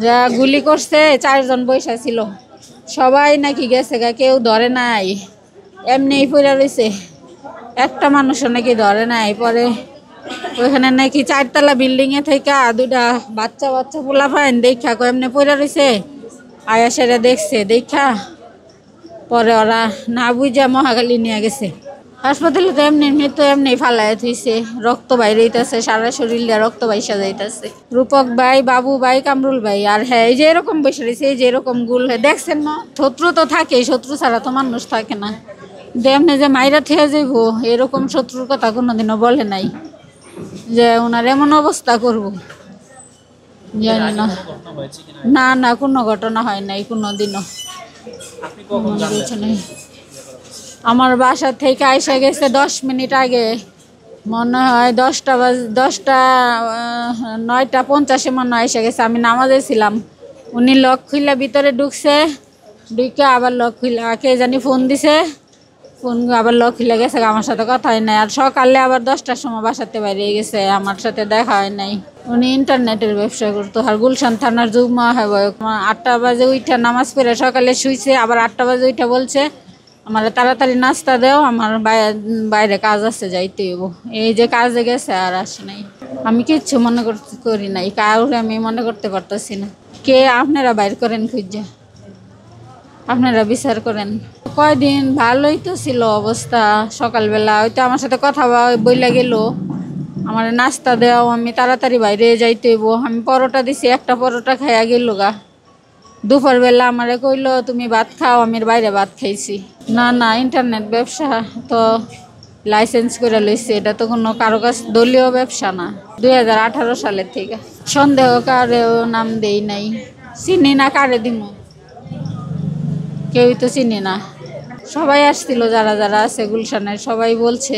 যা গুলি করছে 4 জন বৈশা ছিল, সবাই নাকি গেছে গা, কেউ ধরে নাই, এমনি পড়ে রয়েছে, একটা মানুষও নাকি ধরে নাই। পরে ওইখানে নাকি 4 তলা বিল্ডিং এ থেকে 2টা বাচ্চা বাচ্চা পোলা পাইন দেখা এমনি পড়ে রয়েছে, আয়া সেরা দেখছে, দেখা পরে ওরা না বুঝা মহাখালী নিয়ে গেছে হাসপাতালে। তো এমনি মৃত্যু এমনি ফালাই থইছে, রক্ত বাইরে হইতাছে, সারা শরীর দিয়ে রক্ত বাইসা যাইতাছে। রূপক ভাই, বাবু ভাই, কামরুল ভাই। আর হ্যাঁ, এই যে এরকম বসে রয়েছে, এই যে এরকম গুল দেখছেন না, শত্রু তো থাকে, শত্রু ছাড়া তো মানুষ থাকে না। এমনি যে মাইরা থেকে যাইব এরকম শত্রুর কথা কোনোদিনও বলে নাই যে ওনার এমন অবস্থা করবো, জানি না। না না, কোনো ঘটনা হয় নাই কোনোদিনও। আমার বাসা থেকে আইসা গেছে 10 মিনিট আগে, মনে হয় 9:50 মনে হয় আইসা গেছে। আমি নামাজে ছিলাম, উনি লক খুইলা ভিতরে ঢুকছে, ঢুকে আবার লক খুইলা কে জানি ফোন দিছে, ফোন আবার লক খুইলা গেছে, আমার সাথে কথা হয় নাই। আর সকালে আবার 10টার সময় বাসাতে বাইরে গেছে, আমার সাথে দেখা হয় নাই। উনি ইন্টারনেটের ব্যবসা করতো। আর গুলশান থানার যুগ্ম আহ্বায়ক। 8টা বাজে উঠা নামাজ পড়ে সকালে শুইছে, আবার 8টা বাজে উঠা বলছে আমার তাড়াতাড়ি নাস্তা দেও, আমার বাইরে কাজ আছে, যাইতে হইব। এই যে কাজে গেছে আর আসে নাই। আমি কিচ্ছু মনে করি নাই, কাউরে আমি মনে করতে পারতেছি না। কে আপনারা বাইর করেন খুঁজে, আপনারা বিচার করেন। কয়দিন ভালোই তো ছিল অবস্থা, সকালবেলা হয়তো আমার সাথে কথা বইলা গেল, আমার নাস্তা দেও, আমি তাড়াতাড়ি বাইরে যাইতে হইব। আমি পরোটা দিছি, একটা পরোটা খাইয়া গেল গা। দুপুরবেলা আমারে কইলো তুমি ভাত খাও, আমি বাইরে ভাত খাইছি। না না, ইন্টারনেট ব্যবসা তো লাইসেন্স করে লইছে, এটা তো কোনো কারো কাছ দলীয় ব্যবসা না। 2018 সালের থেকে সন্দেহ কারেও নাম দেই নাই, চিনি না কারে দিব, কেউই তো চিনি না। সবাই আসছিল, যারা যারা আছে গুলশানের সবাই বলছে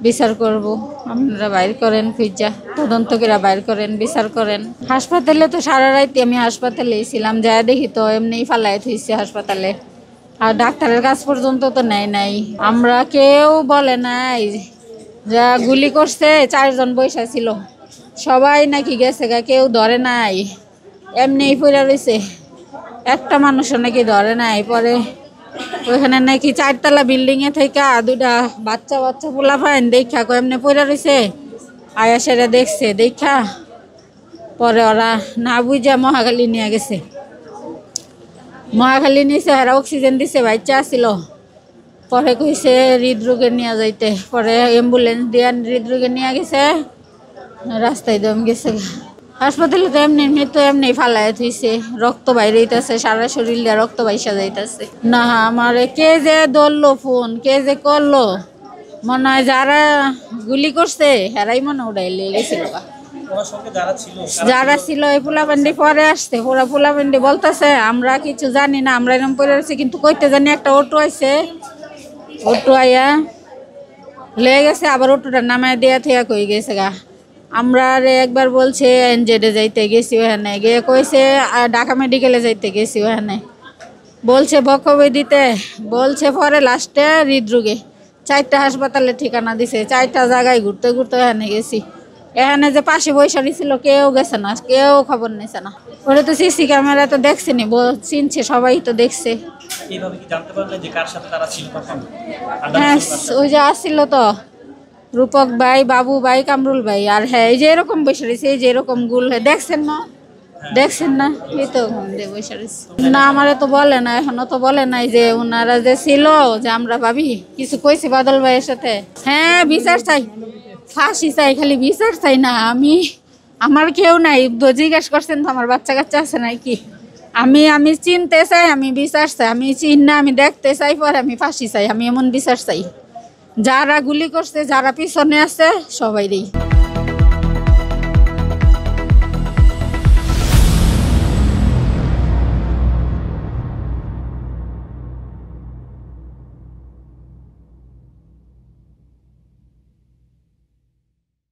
বিচার করব, আপনারা বাইর করেন, খুঁজা তদন্ত করে বাইর করেন, বিচার করেন। হাসপাতালে তো সারা রাইতে আমি হাসপাতালেই ছিলাম, যা দেখি তো এমনি ফালাই থইছে হাসপাতালে, আর ডাক্তারের কাছ পর্যন্ত তো নেয় নাই। আমরা কেউ বলে নাই, যা গুলি করছে 4 জন বৈশা ছিল, সবাই নাকি গেছে গা, কেউ ধরে নাই, এমনি পড়ে রয়েছে, একটা মানুষও নাকি ধরে নাই। পরে ওইখানে নাকি 4 তলা বিল্ডিং এ থেকে 2টা বাচ্চা বাচ্চা পোলা পাইন দেখা এমনি পড়ে রয়েছে, আয়া সেরা দেখছে, দেখা পরে ওরা না বুঝা মহাখালী নিয়ে গেছে। মহাখালী নিচে এরা অক্সিজেন দিছে, বাচ্চা আসছিল, পরে কইছে হৃদরোগে নিয়ে যাইতে, পরে অ্যাম্বুলেন্স দিয়ে হৃদরোগে নিয়ে গেছে, রাস্তায় দম গেছে। হাসপাতালে তো এমনি মৃত্যু এমনি ফালাই থইছে, রক্ত বাইরে হইতাছে, সারা শরীর দিয়ে রক্ত বাইসা যাইতাছে। না আমার কে যে ধরলো ফোন, কে যে করলো, মনে হয় যারা গুলি করছে হেরাই মনে উড়াই লিয়ে গেছিল। যারা ছিল এই পোলাপান্ডি পরে আসছে, পুরা পোলাপান্ডি বলতেছে আমরা কিছু জানি না, আমরা এরকম পড়ে আছি, কিন্তু কইতে জানি একটা অটো আইছে, অটো আইয়া লেগে গেছে, আবার অটোটা নামায় দেয়া থেকে কই গেছে গা। আমরা একবার বলছে এনজেডে যাইতে গেছি, ওখানে গিয়ে কইছে ঢাকা মেডিকেলে যাইতে গেছি, ওখানে বলছে বকবই দিতে বলছে, পরে লাস্টে হৃদরোগে 4টা হাসপাতালে ঠিকানা দিছে, 4টা জায়গায় ঘুরতে ঘুরতে এখানে গেছি। এখানে যে পাশে বৈশাখী ছিল কেউ গেছে না, কেউ খবর নিছে না। ওরা তো সিসি ক্যামেরা তো দেখছেনি, চিনছে, সবাই তো দেখছে। হ্যাঁ, ওই যে আসছিল তো রূপক ভাই, বাবু ভাই, কামরুল ভাই। আর হ্যাঁ, এই যে এরকম বসে রয়েছে, এই যে এরকম গুল দেখছেন না, দেখছেন না, এই তো বসে রয়েছে। না আমারে তো বলে না, এখনো তো বলে নাই যে ওনারা যে ছিল, যে আমরা ভাবি কিছু কইছি বাদল ভাইয়ের সাথে। হ্যাঁ বিচার চাই, ফাঁসি চাই, খালি বিচার চাই না। আমি আমার কেউ নাই, জিজ্ঞাসা করছেন তো আমার বাচ্চা কাচ্চা আছে নাকি, আমি চিনতে চাই, আমি বিচার চাই, আমি চিন না, আমি দেখতে চাই, পরে আমি ফাঁসি চাই, আমি এমন বিচার চাই। যারা গুলি করছে, যারা পিছনে আছে সবাইরই।